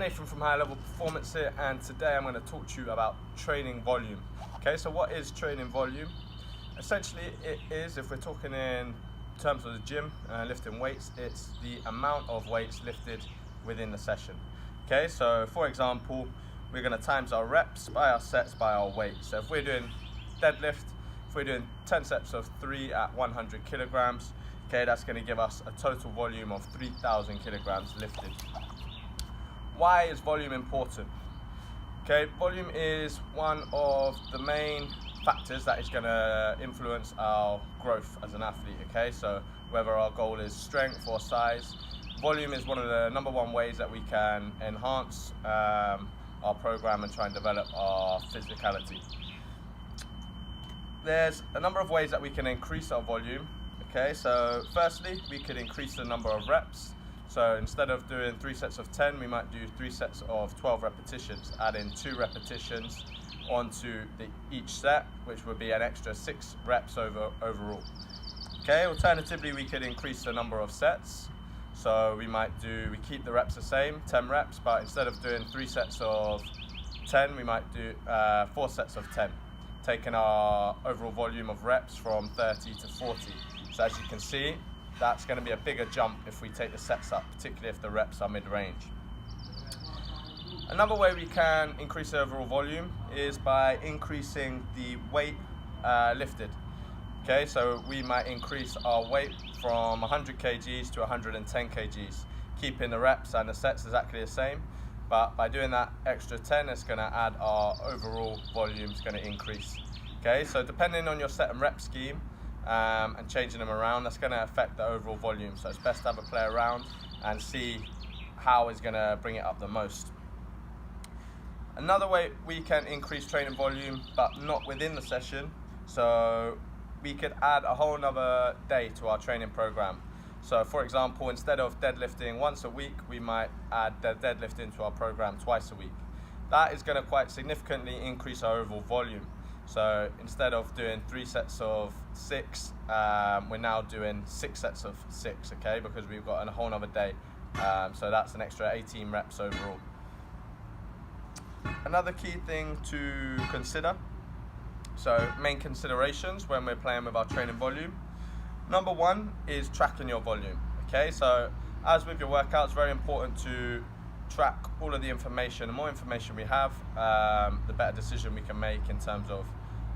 Nathan from High Level Performance here, and today I'm going to talk to you about training volume. Okay, so what is training volume? Essentially, it is, if we're talking in terms of the gym, lifting weights, it's the amount of weights lifted within the session. Okay, so for example, we're going to times our reps by our sets by our weight. So if we're doing deadlift, if we're doing 10 sets of 3 at 100 kilograms, okay, that's going to give us a total volume of 3,000 kilograms lifted. Why is volume important? Okay, volume is one of the main factors that is going to influence our growth as an athlete. Okay, so whether our goal is strength or size, volume is one of the #1 ways that we can enhance our program and try and develop our physicality. There's a number of ways that we can increase our volume. Okay, so firstly, we could increase the number of reps. So instead of doing 3 sets of 10, we might do 3 sets of 12 repetitions, add in 2 repetitions onto each set, which would be an extra 6 reps overall. Okay, alternatively, we could increase the number of sets. So we keep the reps the same, 10 reps, but instead of doing 3 sets of 10, we might do 4 sets of 10, taking our overall volume of reps from 30 to 40. So as you can see, that's going to be a bigger jump if we take the sets up, particularly if the reps are mid-range. Another way we can increase the overall volume is by increasing the weight lifted. Okay, so we might increase our weight from 100 kgs to 110 kgs, keeping the reps and the sets exactly the same, but by doing that extra 10, it's going to add our overall volume is going to increase. Okay, so depending on your set and rep scheme, and changing them around, that's going to affect the overall volume. So it's best to have a play around and see how is going to bring it up the most. Another way we can increase training volume, but not within the session, so we could add a whole nother day to our training program. So for example, instead of deadlifting once a week, we might add the deadlift into our program twice a week. That is going to quite significantly increase our overall volume. So instead of doing 3 sets of 6, we're now doing 6 sets of 6, okay, because we've got a whole nother day. So that's an extra 18 reps overall. Another key thing to consider, so main considerations when we're playing with our training volume. #1 is tracking your volume, okay, so as with your workouts, very important to track all of the information. The more information we have, the better decision we can make in terms of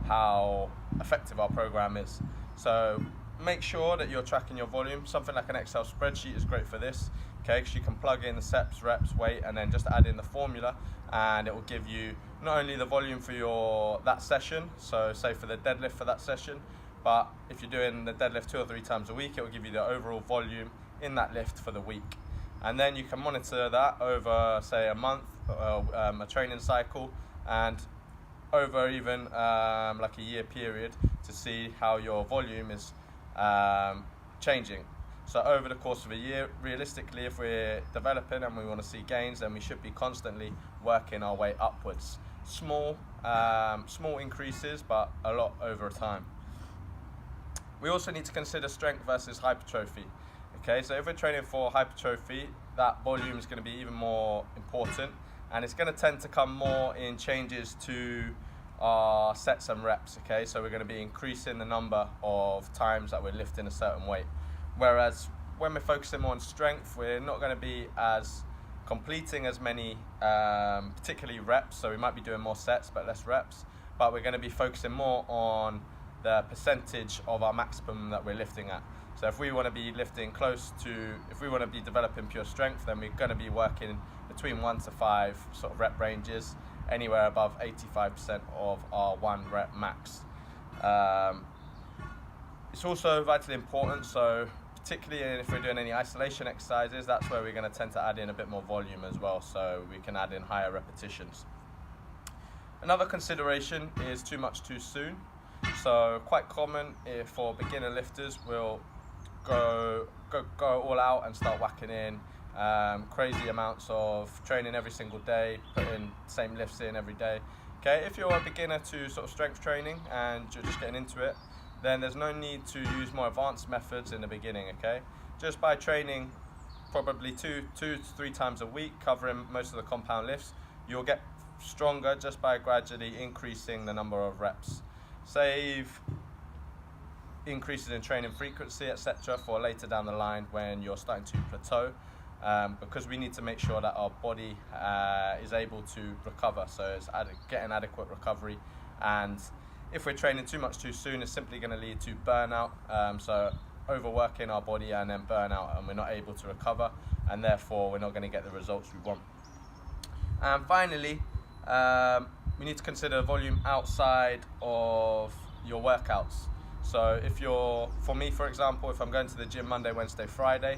how effective our program is. So make sure that you're tracking your volume. Something like an Excel spreadsheet is great for this, okay, because you can plug in the steps, reps, weight, and then just add in the formula, and it will give you not only the volume for that session, so say for the deadlift for that session, but if you're doing the deadlift 2 or 3 times a week, it will give you the overall volume in that lift for the week. And then you can monitor that over, say, a month, a training cycle, and over even like a year period to see how your volume is changing. So over the course of a year, realistically, if we're developing and we want to see gains, then we should be constantly working our way upwards. Small increases, but a lot over time. We also need to consider strength versus hypertrophy. Okay, so if we're training for hypertrophy, that volume is going to be even more important, and it's going to tend to come more in changes to our sets and reps. Okay, so we're going to be increasing the number of times that we're lifting a certain weight, whereas when we're focusing more on strength, we're not going to be as completing as many particularly reps, so we might be doing more sets but less reps, but we're going to be focusing more on the percentage of our maximum that we're lifting at. So if we want to be lifting if we want to be developing pure strength, then we're going to be working between 1 to 5 sort of rep ranges, anywhere above 85% of our 1 rep max. It's also vitally important, so particularly if we're doing any isolation exercises, that's where we're going to tend to add in a bit more volume as well, so we can add in higher repetitions. Another consideration is too much too soon. So quite common for beginner lifters, will go all out and start whacking in crazy amounts of training every single day, putting same lifts in every day. Okay, if you're a beginner to sort of strength training and you're just getting into it, then there's no need to use more advanced methods in the beginning. Okay, just by training probably two to three times a week, covering most of the compound lifts, you'll get stronger just by gradually increasing the number of reps. Save increases in training frequency, etc., for later down the line when you're starting to plateau, because we need to make sure that our body is able to recover, so it's getting adequate recovery. And if we're training too much too soon, it's simply going to lead to burnout, so overworking our body and then burnout, and we're not able to recover, and therefore we're not going to get the results we want. And finally, we need to consider volume outside of your workouts. So for me, for example, if I'm going to the gym Monday, Wednesday, Friday,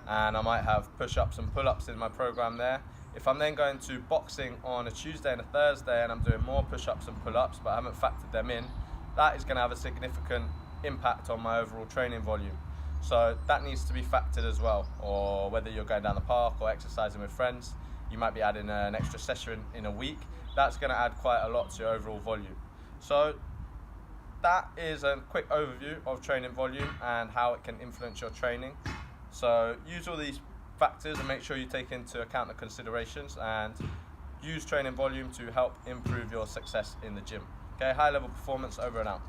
and I might have push-ups and pull-ups in my program there, if I'm then going to boxing on a Tuesday and a Thursday and I'm doing more push-ups and pull-ups but I haven't factored them in, that is going to have a significant impact on my overall training volume. So that needs to be factored as well. Or whether you're going down the park or exercising with friends, you might be adding an extra session in a week. That's going to add quite a lot to your overall volume. So that is a quick overview of training volume and how it can influence your training. So use all these factors and make sure you take into account the considerations, and use training volume to help improve your success in the gym. Okay, high level performance over and out.